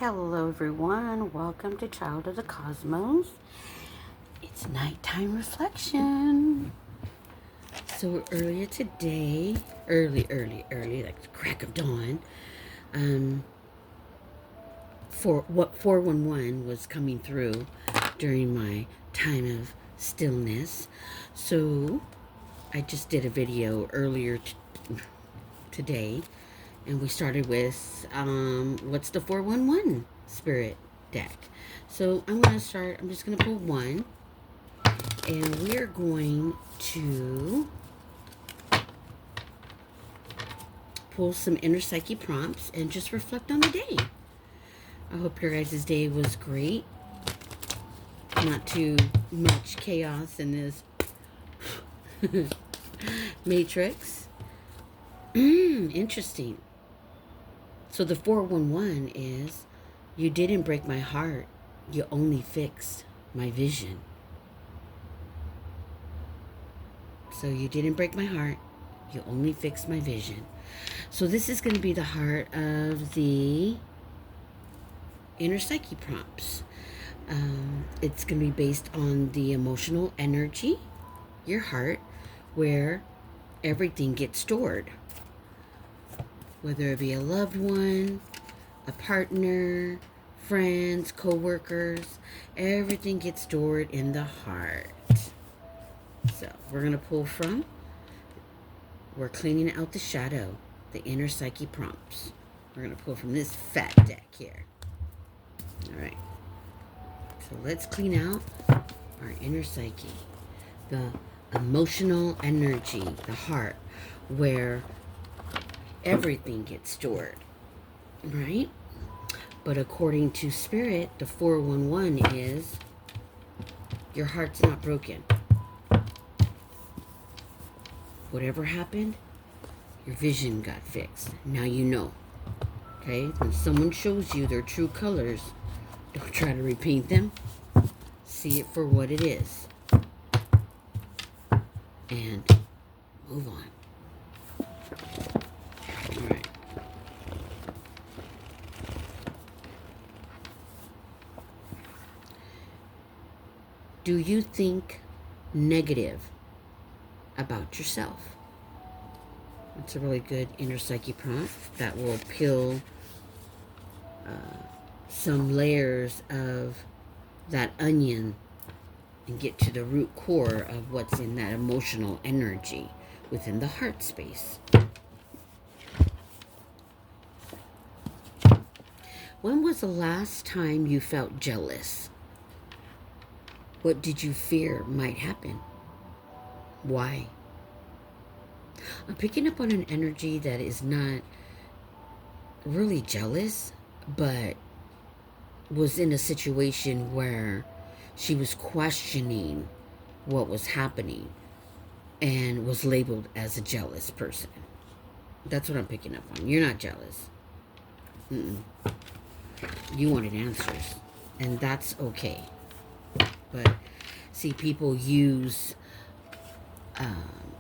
Hello everyone, welcome to Child of the Cosmos. It's nighttime reflection. So earlier today, early, like the crack of dawn, for what 411 was coming through during my time of stillness. So I just did a video earlier today, and we started with what's the 411 spirit deck. So I'm just going to pull one, and we're going to pull some inner psyche prompts and just reflect on the day. I hope your guys' day was great. Not too much chaos in this matrix. Interesting. So the 411 is, you didn't break my heart, you only fixed my vision. So you didn't break my heart, you only fixed my vision. So this is going to be the heart of the inner psyche prompts. It's going to be based on the emotional energy, your heart, where everything gets stored. Whether it be a loved one, a partner, friends, co-workers, everything gets stored in the heart. So we're going to pull from, we're cleaning out the shadow, the inner psyche prompts. We're going to pull from this fat deck here. All right. So let's clean out our inner psyche, the emotional energy, the heart, where everything gets stored, right? But according to Spirit, the 411 is, your heart's not broken. Whatever happened, your vision got fixed. Now you know. Okay? When someone shows you their true colors, don't try to repaint them. See it for what it is. And move on. All right. Do you think negative about yourself? That's a really good inner psyche prompt that will peel some layers of that onion and get to the root core of what's in that emotional energy within the heart space. When was the last time you felt jealous? What did you fear might happen? Why? I'm picking up on an energy that is not really jealous, but was in a situation where she was questioning what was happening and was labeled as a jealous person. That's what I'm picking up on. You're not jealous. You wanted answers, and that's okay. But see, people use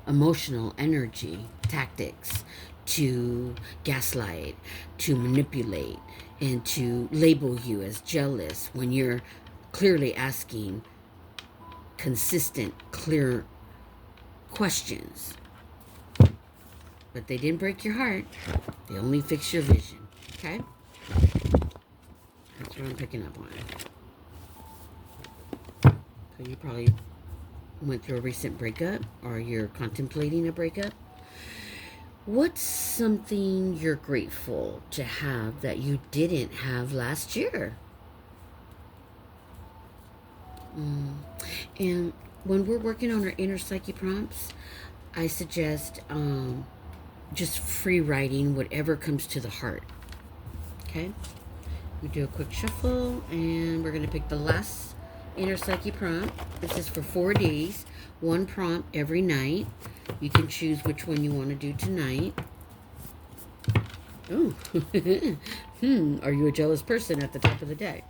emotional energy tactics to gaslight, to manipulate, and to label you as jealous when you're clearly asking consistent, clear questions. But they didn't break your heart. They only fixed your vision. Okay? That's what I'm picking up on. So you probably went through a recent breakup, or you're contemplating a breakup. What's something you're grateful to have that you didn't have last year? And when we're working on our inner psyche prompts, I suggest just free writing whatever comes to the heart. Okay? We do a quick shuffle, and we're going to pick the last inner psyche prompt. This is for 4 days, one prompt every night. You can choose which one you want to do tonight. Oh, are you a jealous person at the top of the day?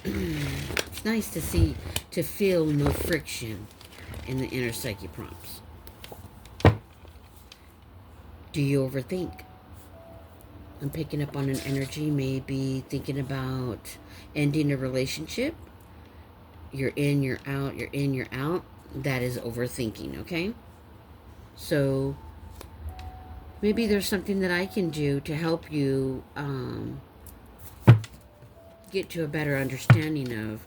It's nice to feel no friction in the inner psyche prompts. Do you overthink? I'm picking up on an energy, maybe thinking about ending a relationship. You're in, you're out, you're in, you're out. That is overthinking, okay? So maybe there's something that I can do to help you get to a better understanding of,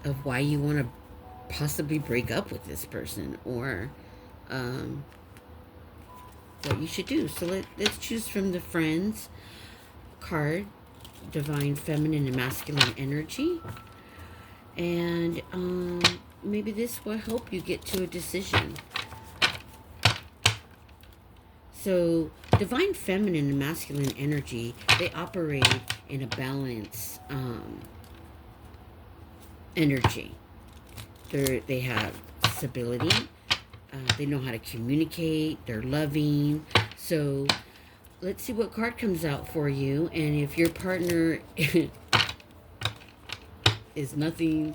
of why you want to possibly break up with this person, or what you should do. So let's choose from the Friends card, Divine Feminine and Masculine Energy. And maybe this will help you get to a decision. So Divine Feminine and Masculine Energy, they operate in a balance energy. They have stability. They know how to communicate. They're loving. So let's see what card comes out for you. And if your partner is nothing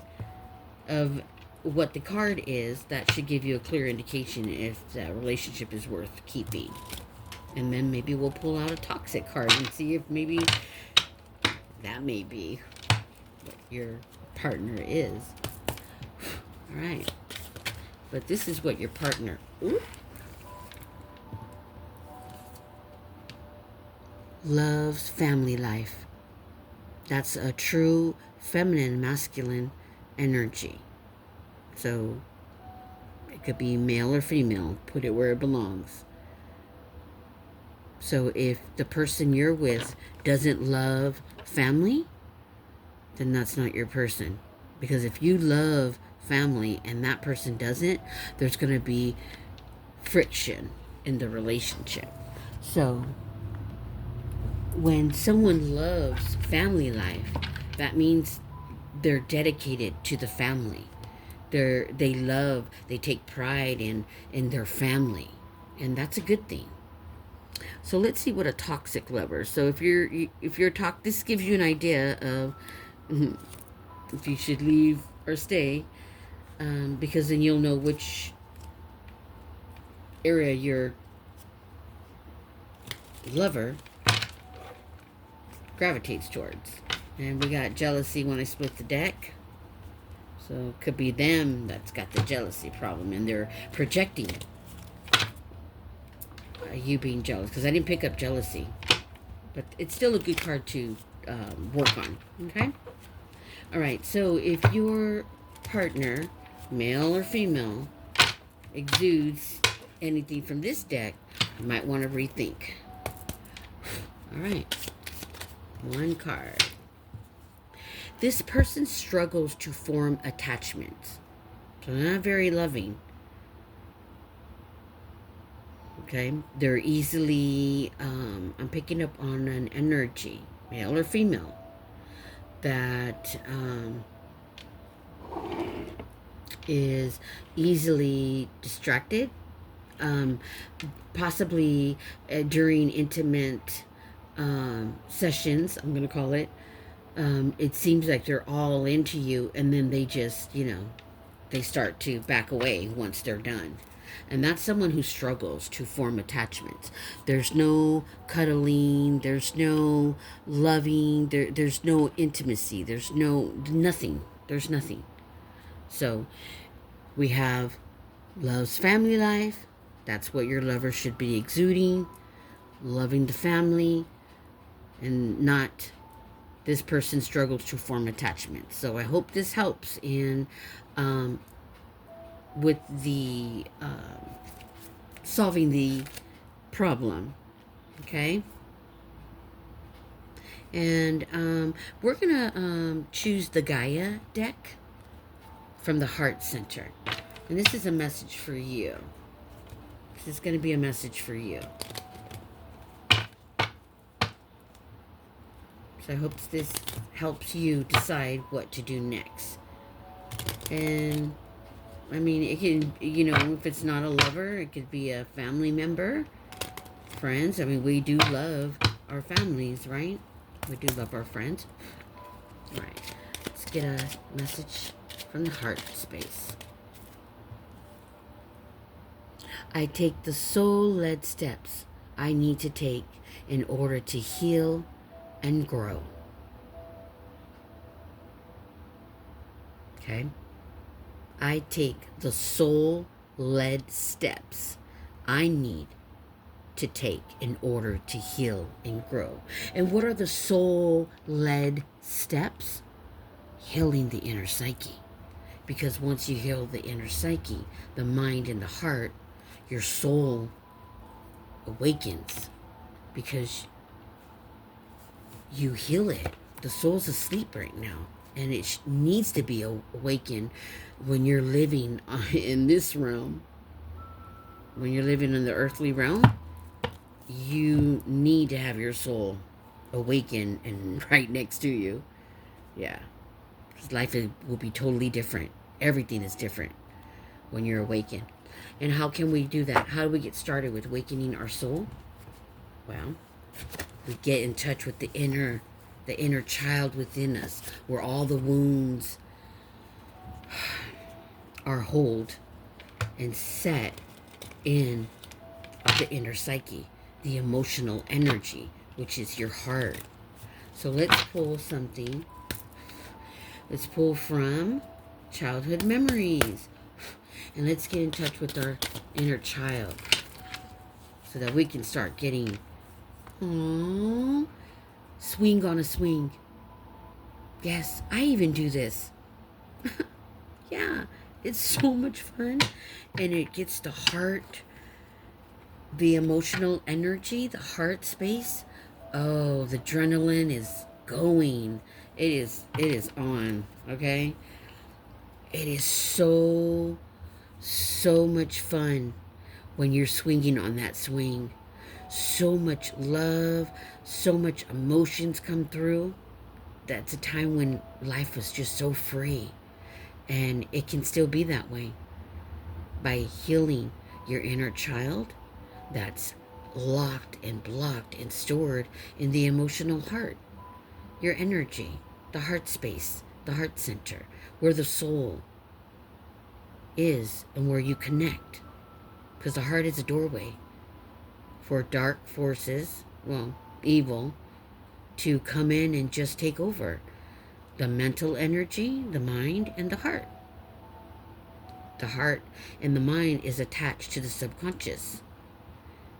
of what the card is, that should give you a clear indication if that relationship is worth keeping. And then maybe we'll pull out a toxic card and see if maybe that may be what your partner is. All right. But this is what your partner... Ooh, loves family life. That's a true feminine, masculine energy. So it could be male or female. Put it where it belongs. So if the person you're with doesn't love family, then that's not your person. Because if you love family and that person doesn't, there's going to be friction in the relationship. So when someone loves family life, that means they're dedicated to the family. They take pride in their family, and that's a good thing. So let's see what a toxic lover. So if you're this gives you an idea of if you should leave or stay, because then you'll know which area your lover gravitates towards. And we got jealousy when I split the deck. So it could be them that's got the jealousy problem and they're projecting it. You being jealous, because I didn't pick up jealousy, but it's still a good card to work on. Okay. All right. So if your partner, male or female, exudes anything from this deck, you might want to rethink. All right. One card. This person struggles to form attachments, so they're not very loving. Okay, they're easily, I'm picking up on an energy, male or female, that is easily distracted, possibly during intimate sessions, I'm going to call it. It seems like they're all into you, and then they just, they start to back away once they're done. And that's someone who struggles to form attachments. There's no cuddling. There's no loving. There's no intimacy. There's nothing. There's nothing. So we have loves family life. That's what your lover should be exuding. Loving the family. And not this person struggles to form attachments. So I hope this helps in... with the solving the problem. Okay, and we're gonna choose the Gaia deck from the Heart Center, and this is a message for you. This is going to be a message for you. So I hope this helps you decide what to do next. And I mean, it can, if it's not a lover, it could be a family member, friends. I mean, we do love our families, right? We do love our friends. All right. Let's get a message from the heart space. I take the soul-led steps I need to take in order to heal and grow. Okay? I take the soul-led steps I need to take in order to heal and grow. And what are the soul-led steps? Healing the inner psyche. Because once you heal the inner psyche, the mind and the heart, your soul awakens because you heal it. The soul's asleep right now, and it needs to be awakened when you're living in this realm. When you're living in the earthly realm, you need to have your soul awaken and right next to you. Yeah. Because life will be totally different. Everything is different when you're awakened. And how can we do that? How do we get started with awakening our soul? Well, we get in touch with the inner child within us, where all the wounds are held and set in the inner psyche, the emotional energy, which is your heart. So let's pull something. Let's pull from childhood memories. And let's get in touch with our inner child so that we can start getting, swing on a swing. Yes, I even do this. Yeah, it's so much fun. And it gets the heart, the emotional energy, the heart space. Oh, the adrenaline is going. It is on, okay? It is so much fun when you're swinging on that swing. So much love, so much emotions come through. That's a time when life was just so free. And it can still be that way by healing your inner child that's locked and blocked and stored in the emotional heart. Your energy, the heart space, the heart center, where the soul is and where you connect. Because the heart is a doorway for dark forces, well, evil, to come in and just take over the mental energy, the mind, and the heart. The heart and the mind is attached to the subconscious,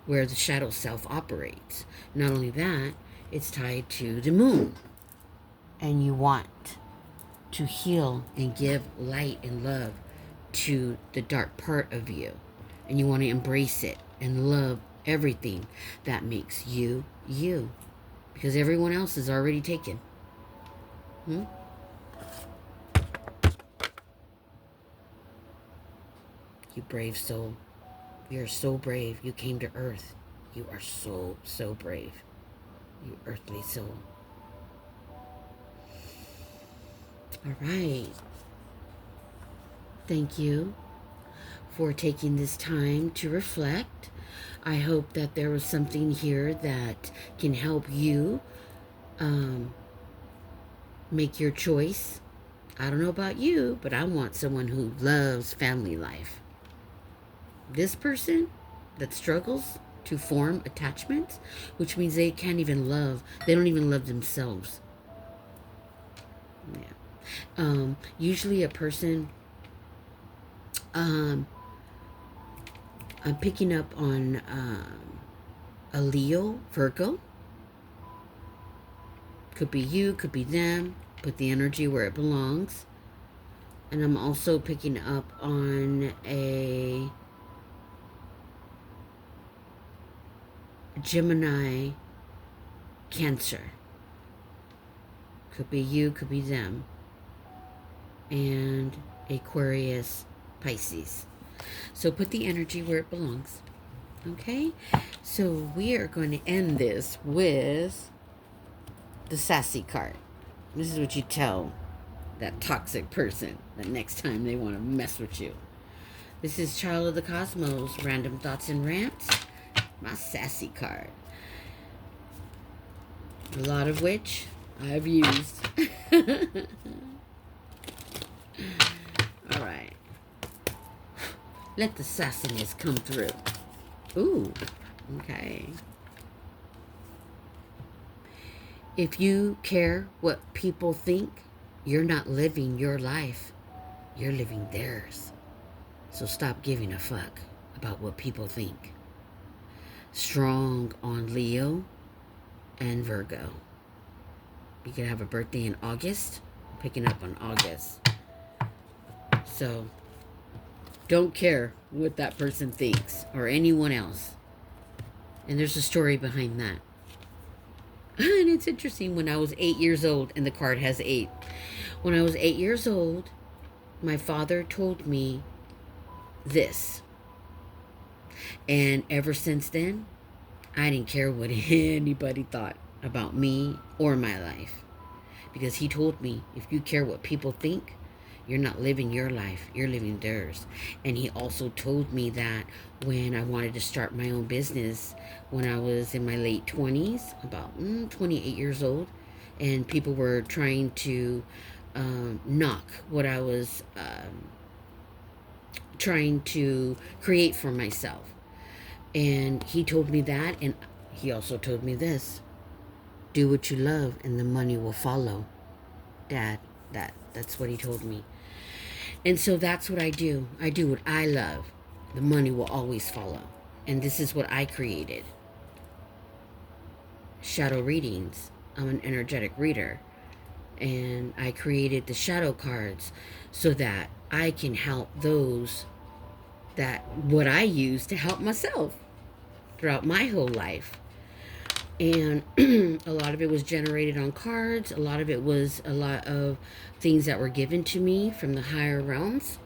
where the shadow self operates. Not only that, it's tied to the moon. And you want to heal and give light and love to the dark part of you. And you want to embrace it and love everything that makes you, you. Because everyone else is already taken. You brave soul. You're so brave. You came to Earth. You are so, so brave. You earthly soul. All right. Thank you for taking this time to reflect. I hope that there was something here that can help you make your choice. I don't know about you, but I want someone who loves family life. This person that struggles to form attachments, which means they can't even love, they don't even love themselves. Yeah. Usually a person, I'm picking up on a Leo, Virgo. Could be you, could be them. Put the energy where it belongs. And I'm also picking up on a Gemini, Cancer. Could be you, could be them. And Aquarius, Pisces. So put the energy where it belongs. Okay? So we are going to end this with the sassy card. This is what you tell that toxic person the next time they want to mess with you. This is Child of the Cosmos, Random Thoughts and Rants. My sassy card. A lot of which I've used. All right. Let the sassiness come through. Ooh, okay. If you care what people think, you're not living your life. You're living theirs. So stop giving a fuck about what people think. Strong on Leo and Virgo. You could have a birthday in August. I'm picking up on August. So don't care what that person thinks or anyone else. And there's a story behind that. And it's interesting, when I was 8 years old, and the card has 8. When I was 8 years old, my father told me this. And ever since then, I didn't care what anybody thought about me or my life. Because he told me, if you care what people think, you're not living your life, you're living theirs. And he also told me that when I wanted to start my own business, when I was in my late 20s, about 28 years old, and people were trying to knock what I was trying to create for myself. And he told me that, and he also told me this: do what you love and the money will follow. Dad, that's what he told me. And so that's what I do. I do what I love. The money will always follow. And this is what I created. Shadow readings. I'm an energetic reader. And I created the shadow cards so that I can help those that what I use to help myself throughout my whole life. And a lot of it was generated on cards. A lot of it was a lot of things that were given to me from the higher realms.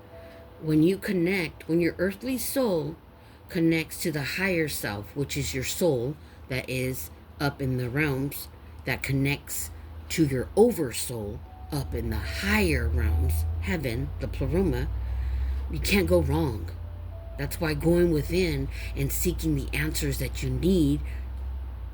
When you connect, when your earthly soul connects to the higher self, which is your soul that is up in the realms, that connects to your oversoul up in the higher realms, heaven, the pleroma, you can't go wrong. That's why going within and seeking the answers that you need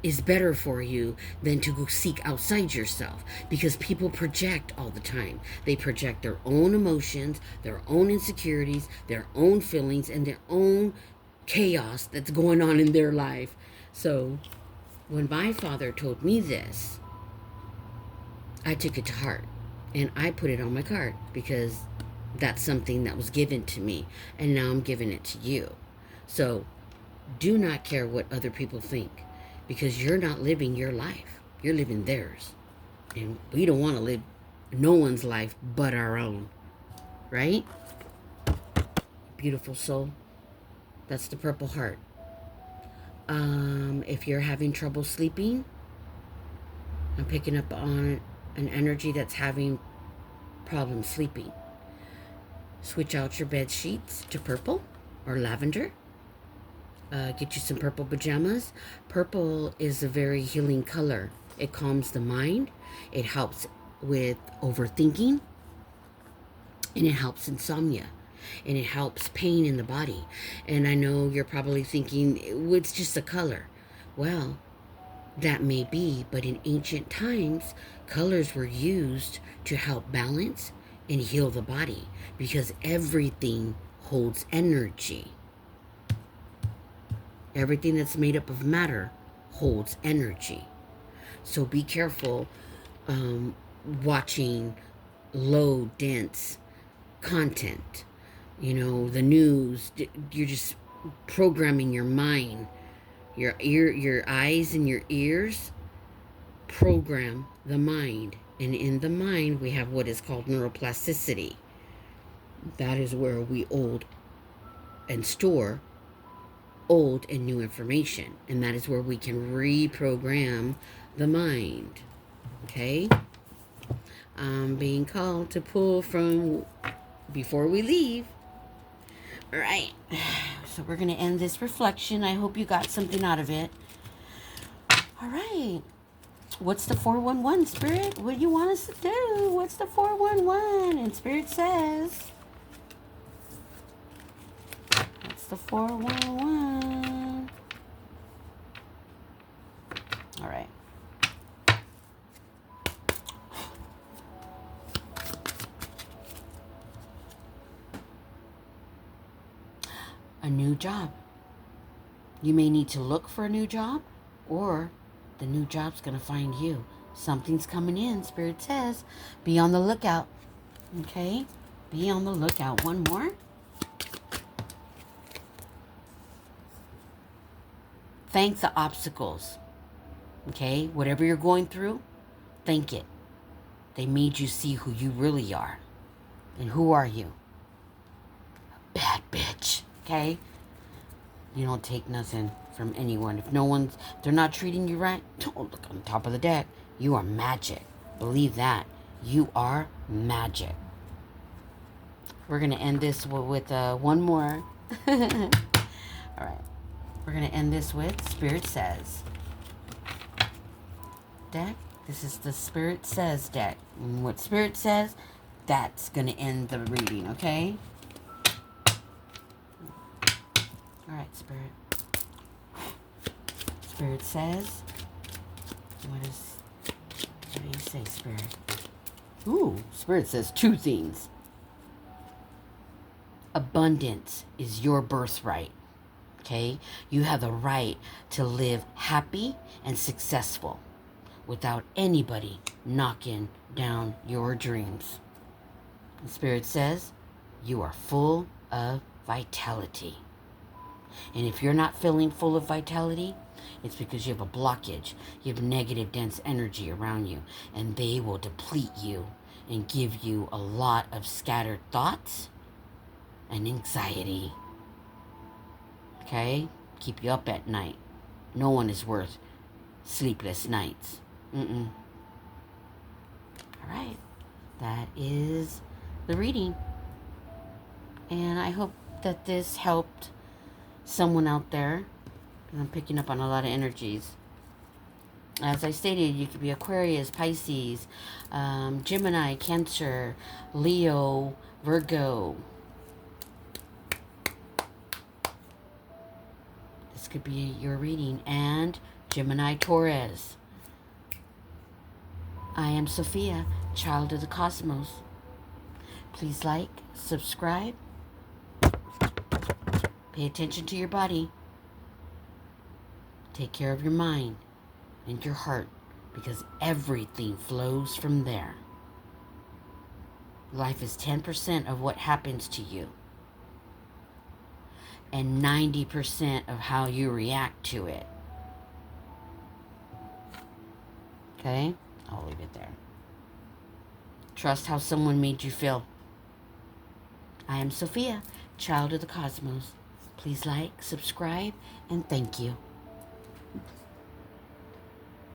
is better for you than to go seek outside yourself, because people project all the time. They project their own emotions, their own insecurities, their own feelings, and their own chaos that's going on in their life. So when my father told me this, I took it to heart and I put it on my card, because that's something that was given to me, and now I'm giving it to you. So do not care what other people think, because you're not living your life. You're living theirs. And we don't want to live no one's life but our own. Right? Beautiful soul. That's the Purple Heart. If you're having trouble sleeping, I'm picking up on an energy that's having problems sleeping. Switch out your bed sheets to purple or lavender. Get you some purple pajamas. Purple is a very healing color. It calms the mind. It helps with overthinking. And it helps insomnia. And it helps pain in the body. And I know you're probably thinking, it's just a color. Well, that may be, but in ancient times, colors were used to help balance and heal the body, because everything holds energy. Everything that's made up of matter holds energy. So be careful watching low, dense content. You know, the news. You're just programming your mind. Your eyes and your ears program the mind. And in the mind, we have what is called neuroplasticity. That is where we hold and store old and new information, and that is where we can reprogram the mind. Okay, I'm being called to pull from before we leave. All right, so we're gonna end this reflection. I hope you got something out of it. All right, what's the 411, Spirit? What do you want us to do? What's the 411? And Spirit says, what's the 411? All right. a new job. You may need to look for a new job, or the new job's going to find you. Something's coming in, Spirit says. Be on the lookout. Okay? Be on the lookout. One more. Thank the obstacles. Okay? Whatever you're going through, thank it. They made you see who you really are. And who are you? A bad bitch. Okay? You don't take nothing from anyone. If they're not treating you right, don't look on top of the deck. You are magic. Believe that. You are magic. We're going to end this with one more. All right. We're going to end this with Spirit Says. Deck. This is the Spirit Says deck. And what Spirit says, that's going to end the reading, okay? All right, Spirit. Spirit says, what do you say, Spirit? Ooh, Spirit says two things. Abundance is your birthright, okay? You have the right to live happy and successful without anybody knocking down your dreams. And Spirit says, you are full of vitality. And if you're not feeling full of vitality, it's because you have a blockage. You have negative, dense energy around you. And they will deplete you and give you a lot of scattered thoughts and anxiety. Okay? Keep you up at night. No one is worth sleepless nights. All right. That is the reading. And I hope that this helped someone out there. I'm picking up on a lot of energies. As I stated, you could be Aquarius, Pisces, Gemini, Cancer, Leo, Virgo. This could be your reading. And Gemini, Taurus. I am Sophia, child of the cosmos. Please like, subscribe. Pay attention to your body. Take care of your mind and your heart, because everything flows from there. Life is 10% of what happens to you, and 90% of how you react to it. Okay? I'll leave it there. Trust how someone made you feel. I am Sophia, child of the cosmos. Please like, subscribe, and thank you.